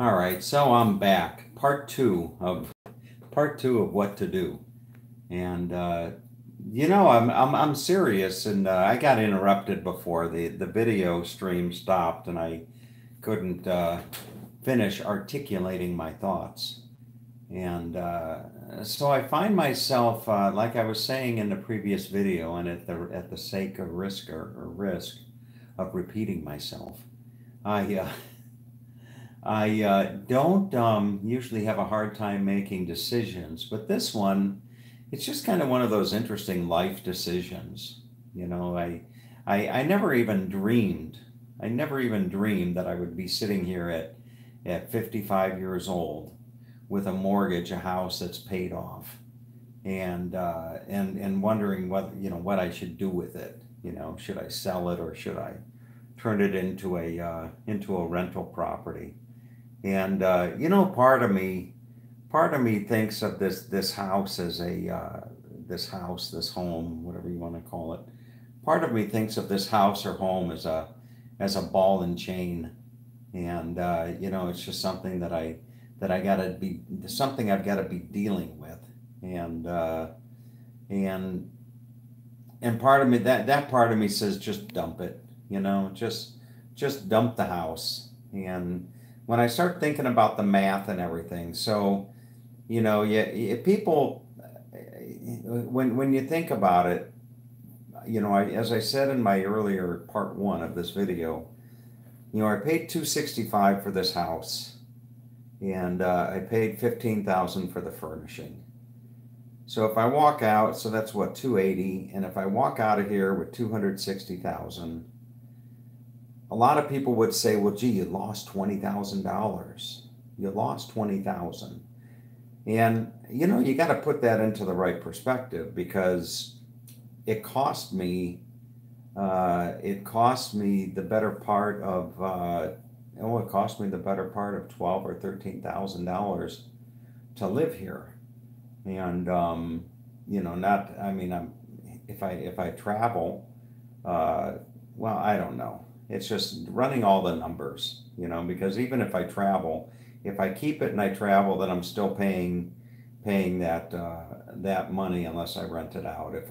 All right, so I'm back. Part two of what to do, and I'm serious, and I got interrupted before the video stream stopped, and I couldn't finish articulating my thoughts, and so I find myself, like I was saying in the previous video, and at the sake of risk of repeating myself, I I don't usually have a hard time making decisions, but this one, it's just kind of one of those interesting life decisions. You know, I never even dreamed, that I would be sitting here at 55 years old with a mortgage, a house that's paid off, and wondering what I should do with it. You know, should I sell it or should I turn it into a rental property? And part of me thinks of this house as this home, whatever you want to call it. Part of me thinks of this house or home as a ball and chain, and it's just something that I gotta be something I've got to be dealing with, and and and part of me that part of me says just dump it, just dump the house. And when I start thinking about the math and everything, so yeah, people, when you think about it, as I said in my earlier part one of this video, I paid 265 for this house, and I paid 15,000 for the furnishing. So if I walk out, so that's what, 280, and if I walk out of here with 260,000, a lot of people would say, well, gee, you lost $20,000. You lost 20,000. And you got to put that into the right perspective, because it cost me the better part of it cost me the better part of 12 or $13,000 to live here. And not, I mean, if I travel, well, I don't know. It's just running all the numbers, because even if I travel, if I keep it and I travel, then I'm still paying that money unless I rent it out. If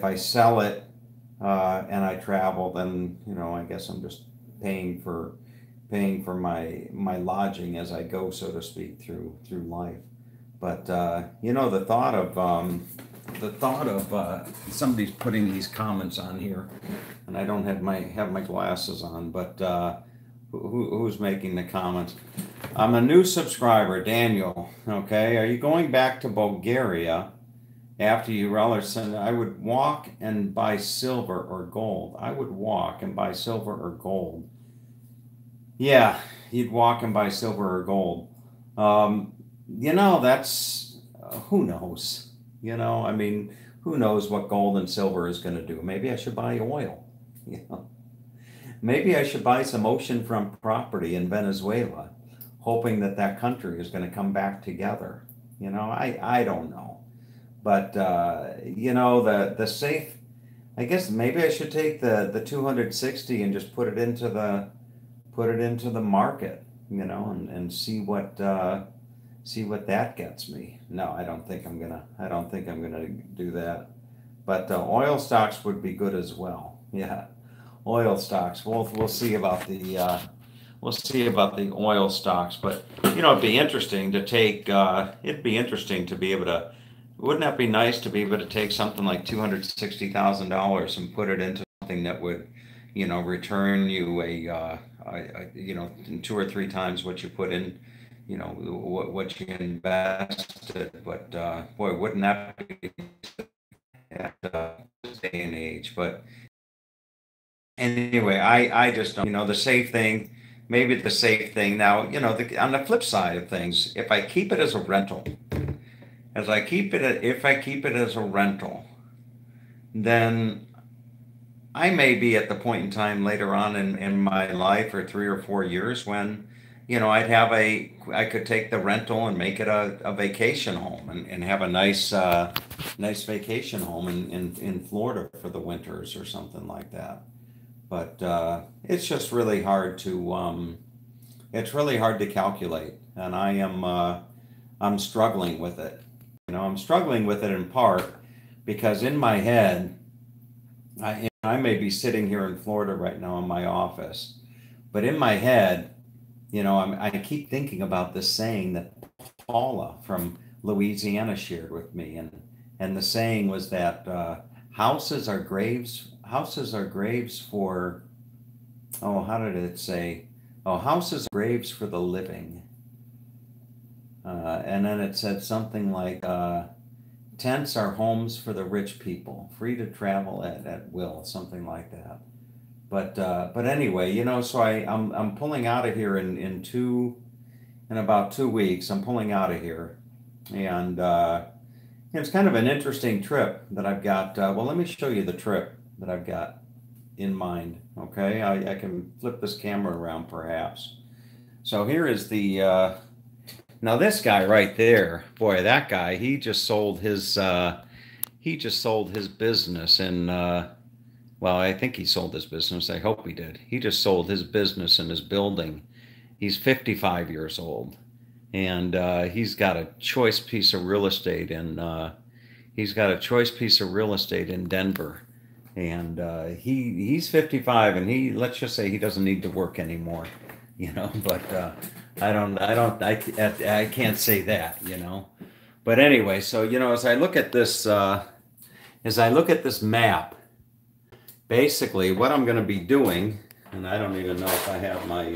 I sell it and I travel, then I guess I'm just paying for my lodging as I go, so to speak, through life. But the thought of somebody's putting these comments on here, and I don't have my glasses on, but who's making the comments? I'm a new subscriber, Daniel. Okay, are you going back to Bulgaria after you relish? I would walk and buy silver or gold. I would walk and buy silver or gold. Yeah, you'd walk and buy silver or gold. Um, that's who knows. I mean, who knows what gold and silver is going to do? Maybe I should buy oil. You know, maybe I should buy some oceanfront property in Venezuela, hoping that country is going to come back together. I don't know, but the safe. I guess maybe I should take the 260 and just put it into the market, and see what that gets me. No, I don't think I'm gonna do that. But oil stocks would be good as well. Yeah, oil stocks. We'll see about the oil stocks. But it'd be interesting to be able to. Wouldn't that be nice to be able to take something like $260,000 and put it into something that would, return you two or three times what you put in, what you invested. But boy, wouldn't that be at this day and age? But anyway, I just don't, the safe thing, maybe the safe thing now, on the flip side of things, if I keep it as a rental, if I keep it as a rental, then I may be at the point in time later on in my life, or 3 or 4 years, when I could take the rental and make it a vacation home, and have a nice vacation home in Florida for the winters or something like that. But it's just really hard it's really hard to calculate, and I'm struggling with it. You know, I'm struggling with it in part because in my head, I may be sitting here in Florida right now in my office, but in my head, you know, I keep thinking about this saying that Paula from Louisiana shared with me, and the saying was that houses are graves. Houses are graves for, oh, how did it say? Oh, houses are graves for the living. And then it said something like, tents are homes for the rich people, free to travel at will, something like that. But anyway, you know, so I'm pulling out of here in about 2 weeks. I'm pulling out of here, and it's kind of an interesting trip that I've got. Well, let me show you the trip that I've got in mind. Okay, I can flip this camera around perhaps. So here is the now this guy right there, boy, that guy, he just sold his business in well, I think he sold his business. I hope he did. He just sold his business and his building. He's 55 years old, and he's got a choice piece of real estate in Denver, and he's 55, and let's just say he doesn't need to work anymore, you know. But I can't say that, you know. But anyway, so you know, as I look at this map, basically what I'm going to be doing, and I don't even know if I have my,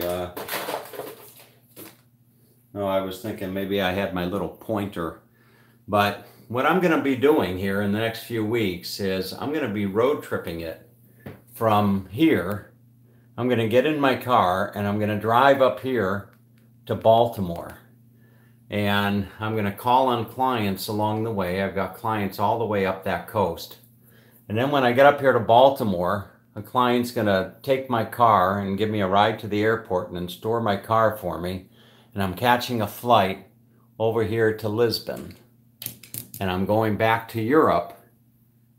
no, I was thinking maybe I had my little pointer, but what I'm going to be doing here in the next few weeks is I'm going to be road tripping it from here. I'm going to get in my car and I'm going to drive up here to Baltimore, and I'm going to call on clients along the way. I've got clients all the way up that coast. And then when I get up here to Baltimore, a client's going to take my car and give me a ride to the airport and then store my car for me. And I'm catching a flight over here to Lisbon. And I'm going back to Europe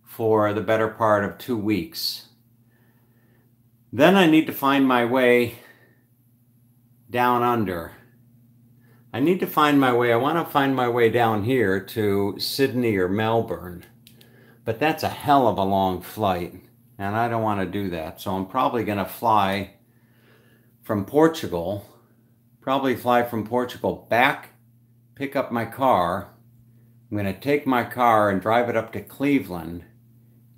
for the better part of 2 weeks. Then I need to find my way down under. I need to find my way. I want to find my way down here to Sydney or Melbourne. But that's a hell of a long flight, and I don't want to do that. So I'm probably going to fly from Portugal, back, pick up my car. I'm going to take my car and drive it up to Cleveland,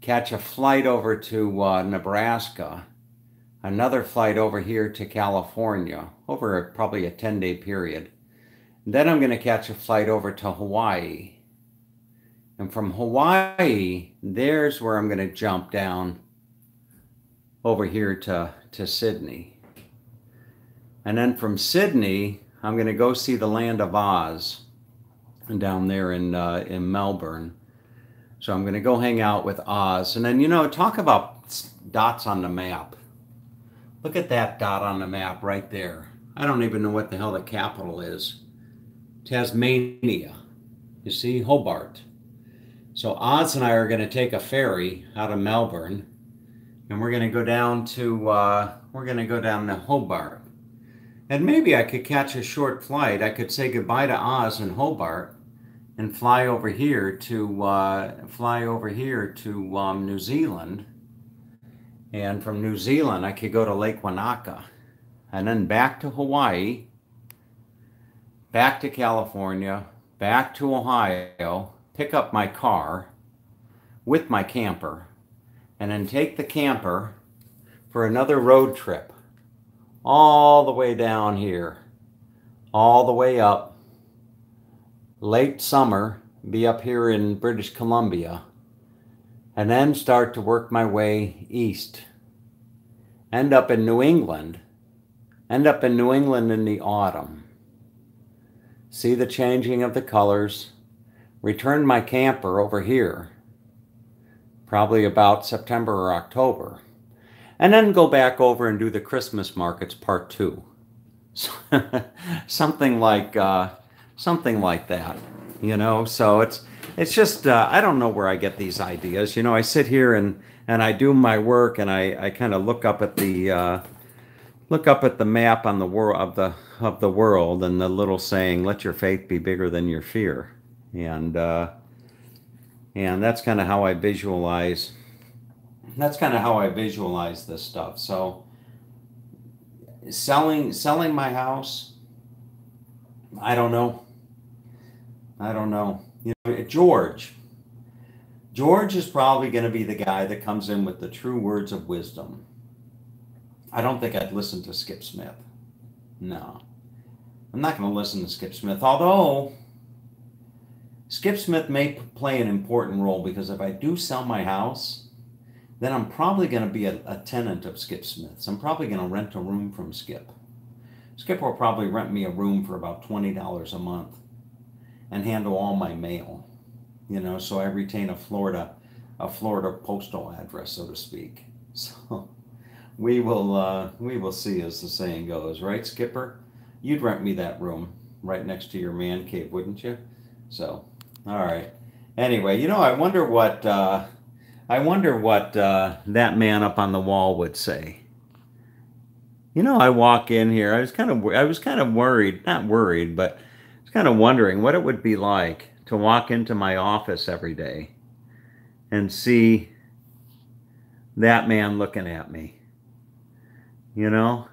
catch a flight over to Nebraska, another flight over here to California, over probably a 10-day period. And then I'm going to catch a flight over to Hawaii. And from Hawaii, there's where I'm going to jump down over here to Sydney. And then from Sydney, I'm going to go see the Land of Oz down there in Melbourne. So I'm going to go hang out with Oz. And then, you know, talk about dots on the map. Look at that dot on the map right there. I don't even know what the hell the capital is. Tasmania. You see, Hobart. So Oz and I are going to take a ferry out of Melbourne, and we're going to go down to Hobart. And maybe I could catch a short flight. I could say goodbye to Oz and Hobart and fly over here to New Zealand. And from New Zealand, I could go to Lake Wanaka, and then back to Hawaii, back to California, back to Ohio, pick up my car with my camper, and then take the camper for another road trip all the way down here, all the way up, late summer, be up here in British Columbia, and then start to work my way east, end up in New England in the autumn, see the changing of the colors, return my camper over here, probably about September or October, and then go back over and do the Christmas markets part 2. something like that, you know. So it's just I don't know where I get these ideas. You know, I sit here and I do my work, and I kind of look up at the look up at the map on the world of the world, and the little saying, "Let your faith be bigger than your fear," and that's kind of how I visualize. That's kind of how I visualize this stuff. So selling my house, I don't know. I don't know. You know, George is probably going to be the guy that comes in with the true words of wisdom. I don't think I'd listen to Skip Smith. No, I'm not going to listen to Skip Smith. Although Skip Smith may play an important role, because if I do sell my house, then I'm probably going to be a tenant of Skip Smith's. I'm probably going to rent a room from Skip. Skip will probably rent me a room for about $20 a month and handle all my mail. You know, so I retain a Florida postal address, so to speak. So we will see, as the saying goes, right, Skipper? You'd rent me that room right next to your man cave, wouldn't you? So, all right. Anyway, you know, I wonder what that man up on the wall would say. You know, I walk in here. I was kind of worried, not worried, but I was kind of wondering what it would be like to walk into my office every day and see that man looking at me. You know,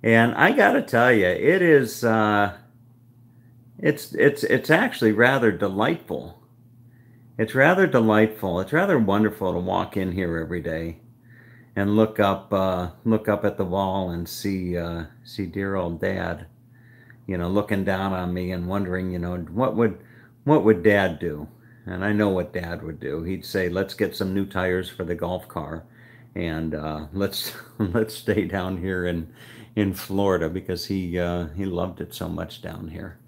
and I got to tell you, it is it's actually rather delightful. It's rather delightful. It's rather wonderful to walk in here every day and look up at the wall and see dear old Dad, you know, looking down on me and wondering, you know, what would Dad do? And I know what Dad would do. He'd say, "Let's get some new tires for the golf car, and let's let's stay down here in Florida," because he loved it so much down here.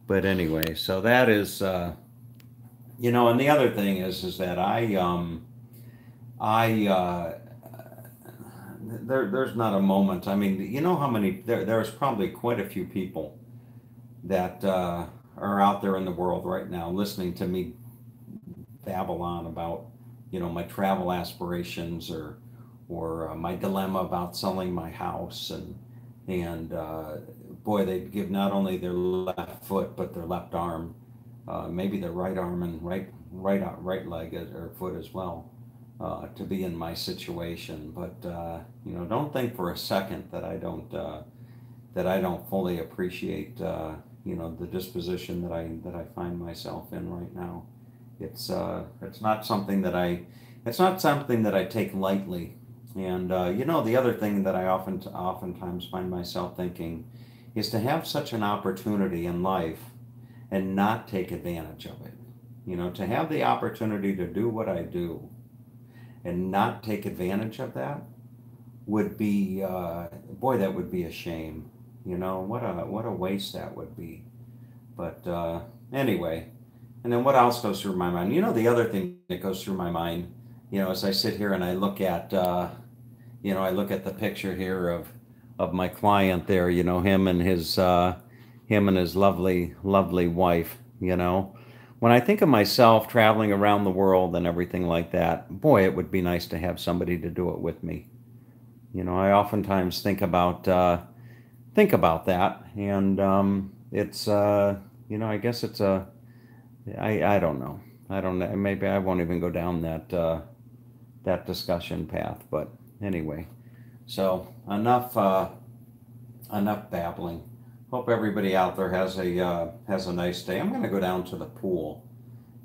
But anyway, so that is. You know, and the other thing is that there's not a moment. I mean, you know how many there's probably quite a few people that are out there in the world right now listening to me babble on about, you know, my travel aspirations, or my dilemma about selling my house, and boy, they'd give not only their left foot but their left arm, maybe their right arm and right leg or foot as well, to be in my situation. But you know, don't think for a second that I don't fully appreciate you know, the disposition that I find myself in right now. It's not something that I take lightly. And you know, the other thing that I oftentimes find myself thinking is to have such an opportunity in life and not take advantage of it. You know, to have the opportunity to do what I do and not take advantage of that would be, boy, that would be a shame. You know, what a waste that would be. But anyway, and then what else goes through my mind? You know, the other thing that goes through my mind, you know, as I sit here and I look at, you know, I look at the picture here of my client there. You know, him and his lovely wife. You know, when I think of myself traveling around the world and everything like that, boy, it would be nice to have somebody to do it with me. You know, I oftentimes think about that, and it's you know, I guess it's I don't know. I don't know. Maybe I won't even go down that discussion path. But anyway, so enough babbling. Hope everybody out there has a nice day. I'm going to go down to the pool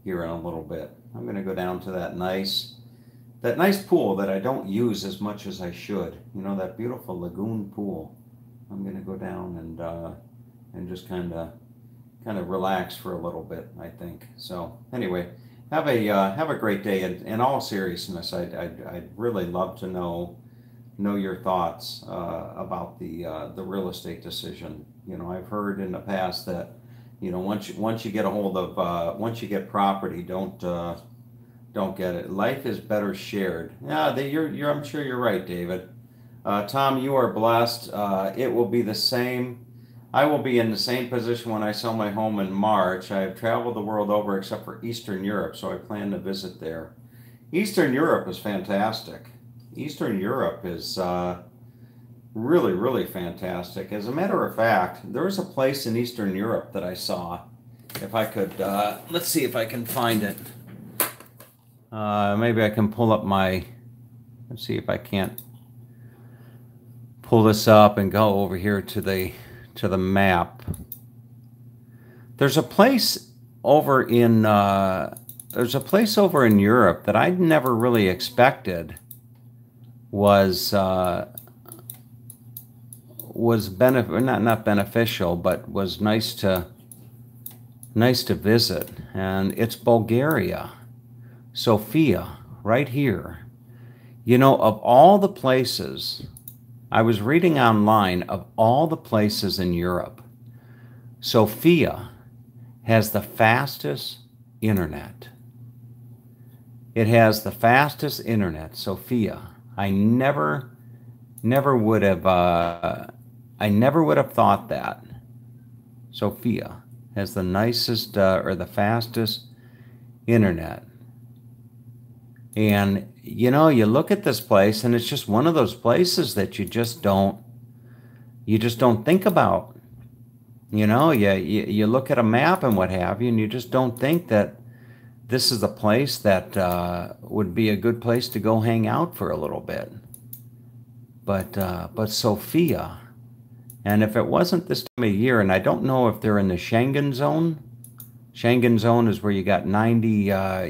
here in a little bit. I'm going to go down to that nice pool that I don't use as much as I should. You know, that beautiful lagoon pool. I'm going to go down and just kind of relax for a little bit, I think. So anyway, have a great day. And in all seriousness, I'd really love to know your thoughts about the real estate decision. You know, I've heard in the past that, you know, once you get a hold of once you get property, don't get it. Life is better shared. Yeah, I'm sure you're right, David. Tom, you are blessed. It will be the same. I will be in the same position when I sell my home in March. I have traveled the world over except for Eastern Europe, so I plan to visit there. Eastern Europe is fantastic. Eastern Europe is, really, really fantastic. As a matter of fact, there was a place in Eastern Europe that I saw. If I could, let's see if I can find it. Maybe I can pull up my, let's see if I can't pull this up and go over here to the map. There's a place over in Europe that I'd never really expected was not beneficial, but was nice to visit, and it's Bulgaria, Sofia, right here. You know, of all the places, I was reading online, of all the places in Europe, Sofia has the fastest internet. It has the fastest internet, Sofia. I never would have thought that. Sofia has the nicest or the fastest internet. And you know, you look at this place and it's just one of those places that you just don't think about. You know, you look at a map and what have you, and you just don't think that this is a place that would be a good place to go hang out for a little bit. But Sofia, and if it wasn't this time of year, and I don't know if they're in the Schengen zone. Schengen zone is where you got 90,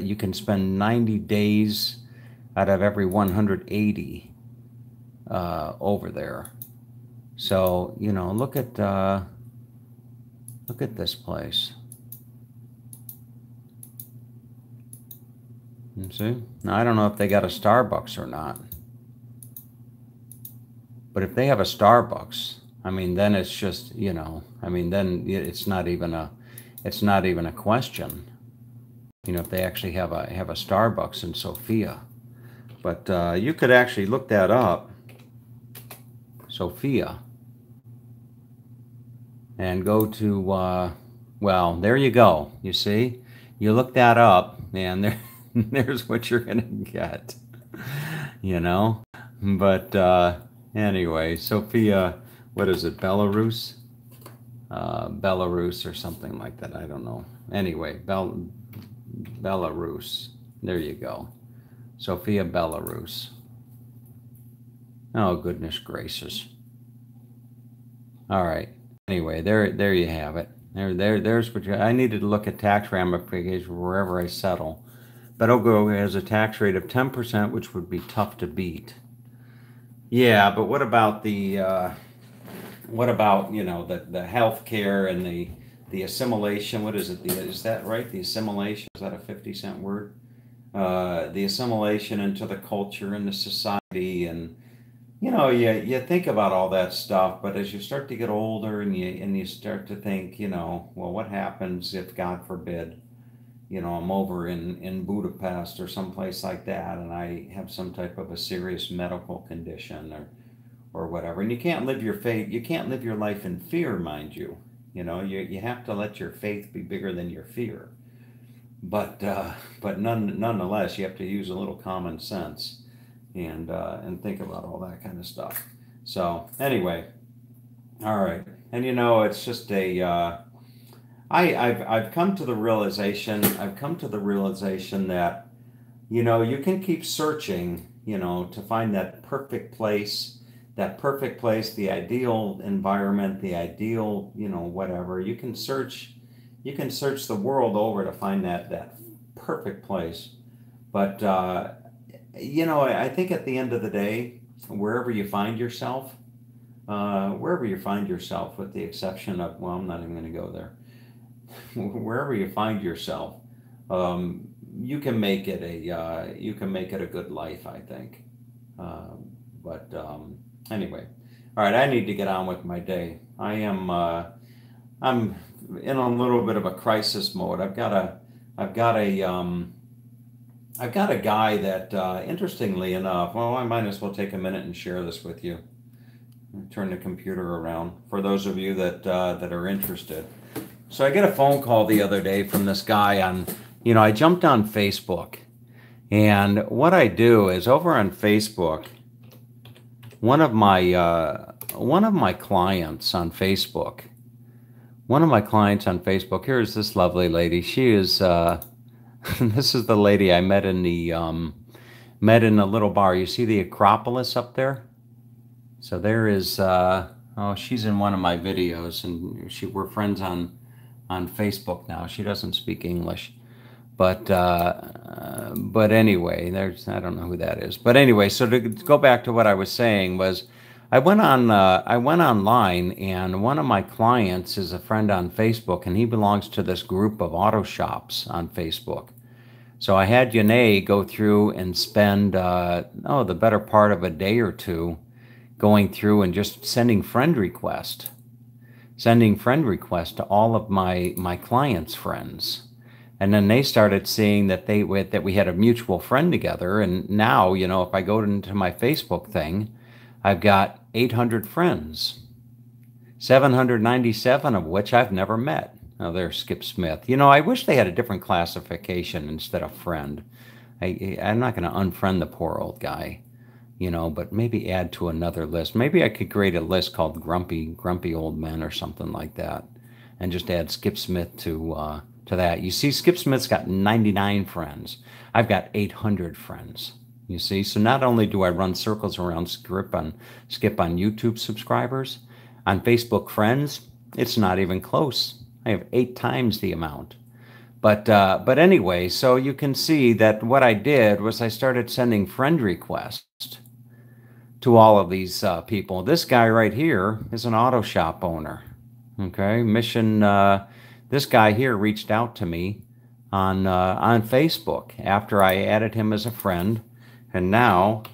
you can spend 90 days out of every 180 over there. So, you know, look at this place. You see? Now, I don't know if they got a Starbucks or not. But if they have a Starbucks, I mean, then it's just, you know, I mean, then it's not even a question. You know, if they actually have a Starbucks in Sofia. But you could actually look that up, Sofia, and go to, well, there you go. You see? You look that up, and there's what you're going to get, you know? But anyway, Sofia, what is it, Belarus? Belarus or something like that. I don't know. Anyway, Belarus. There you go. Sofia, Belarus. Oh, goodness gracious. All right. Anyway, there you have it. There's what I needed to look at tax ramifications wherever I settle. Belgrade has a tax rate of 10%, which would be tough to beat. Yeah, but what about you know, the health care and the assimilation? What is it? Is that right? The assimilation, is that a 50-cent word? The assimilation into the culture and the society, and you know, you think about all that stuff, but as you start to get older and you start to think, you know, well, what happens if, God forbid, you know, I'm over in Budapest or someplace like that, and I have some type of a serious medical condition or whatever, and you can't live your life in fear, mind you. You know, you have to let your faith be bigger than your fear. But nonetheless, you have to use a little common sense and think about all that kind of stuff. So anyway, all right, and you know, it's just I've come to the realization that, you know, you can keep searching, you know, to find that perfect place, the ideal environment, the ideal, you know, whatever. You can search the world over to find that perfect place. But you know, I think at the end of the day, wherever you find yourself, with the exception of, well, I'm not even going to go there. Wherever you find yourself, you can make it a good life, I think. But anyway, all right, I need to get on with my day. I'm in a little bit of a crisis mode. I've got a guy that, interestingly enough, well, I might as well take a minute and share this with you. Turn the computer around for those of you that are interested. So I get a phone call the other day from this guy on, you know, I jumped on Facebook, and what I do is over on Facebook, one of my one of my clients on Facebook. One of my clients on Facebook. Here's this lovely lady. She is. This is the lady I met in the met in a little bar. You see the Acropolis up there? So there is. Oh, she's in one of my videos, and we're friends on Facebook now. She doesn't speak English. But anyway, I don't know who that is. But anyway, so to go back to what I was saying was, I went online, and one of my clients is a friend on Facebook, and he belongs to this group of auto shops on Facebook. So I had Yanae go through and spend the better part of a day or two going through and just sending friend requests to all of my clients' friends. And then they started seeing that we had a mutual friend together. And now, if I go into my Facebook thing, I've got 800 friends, 797 of which I've never met. Oh, there's Skip Smith. I wish they had a different classification instead of friend. I'm not going to unfriend the poor old guy, but maybe add to another list. Maybe I could create a list called Grumpy Old Men or something like that, and just add Skip Smith to that. You see, Skip Smith's got 99 friends. I've got 800 friends. You see, so not only do I run circles around Skip on YouTube subscribers, on Facebook friends, it's not even close. I have 8 times the amount. But anyway, so you can see that what I did was I started sending friend requests to all of these people. This guy right here is an auto shop owner. Okay, this guy here reached out to me on Facebook after I added him as a friend, and now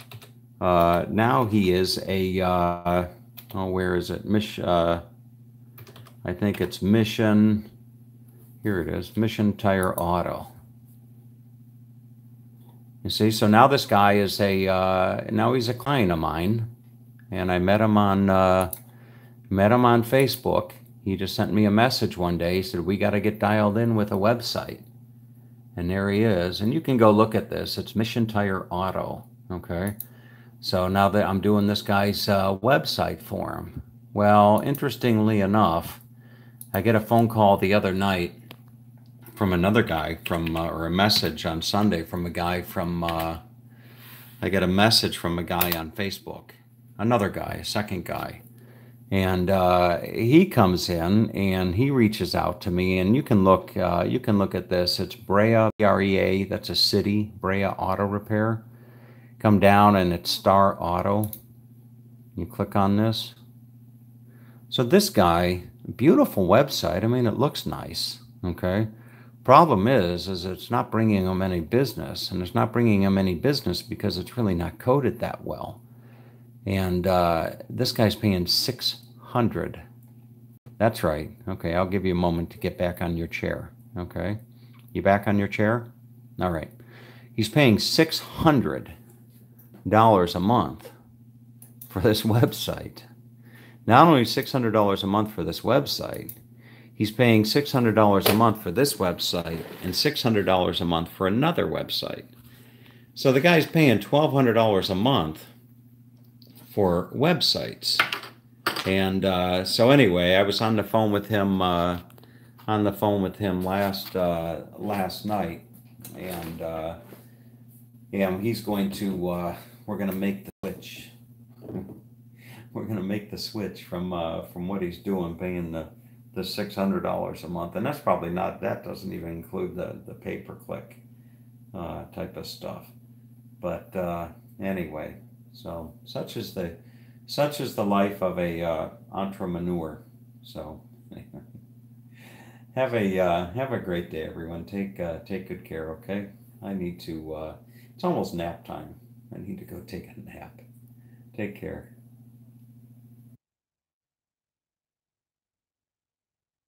he is a where is it? I think it's Mission. Here it is, Mission Tire Auto. You see, so now this guy is now he's a client of mine, and I met him on Facebook. He just sent me a message one day. He said, we got to get dialed in with a website. And there he is. And you can go look at this. It's Mission Tire Auto. Okay. So now that I'm doing this guy's website for him. Well, interestingly enough, I get a phone call the other night from another guy or a message on Sunday from a guy I get a message from a guy on Facebook. Another guy, a second guy. And he comes in and he reaches out to me, and you can look at this. It's Brea, BREA. That's a city, Brea Auto Repair. Come down and it's Star Auto. You click on this. So this guy, beautiful website. I mean, it looks nice. Okay. Problem is it's not bringing him any business, and it's not bringing him any business because it's really not coded that well. And this guy's paying $600. That's right. Okay, I'll give you a moment to get back on your chair. Okay, you back on your chair? All right. He's paying $600 a month for this website. Not only $600 a month for this website, he's paying $600 a month for this website and $600 a month for another website. So the guy's paying $1,200 a month for websites. And so anyway, I was on the phone with him last night, and he's going to we're going to make the switch. We're going to make the switch from what he's doing, paying the $600 a month, and that's probably not, that doesn't even include the pay-per-click type of stuff. But anyway, so such is the life of a entrepreneur. So have a great day, everyone. Take good care. Okay, I need to. It's almost nap time. I need to go take a nap. Take care.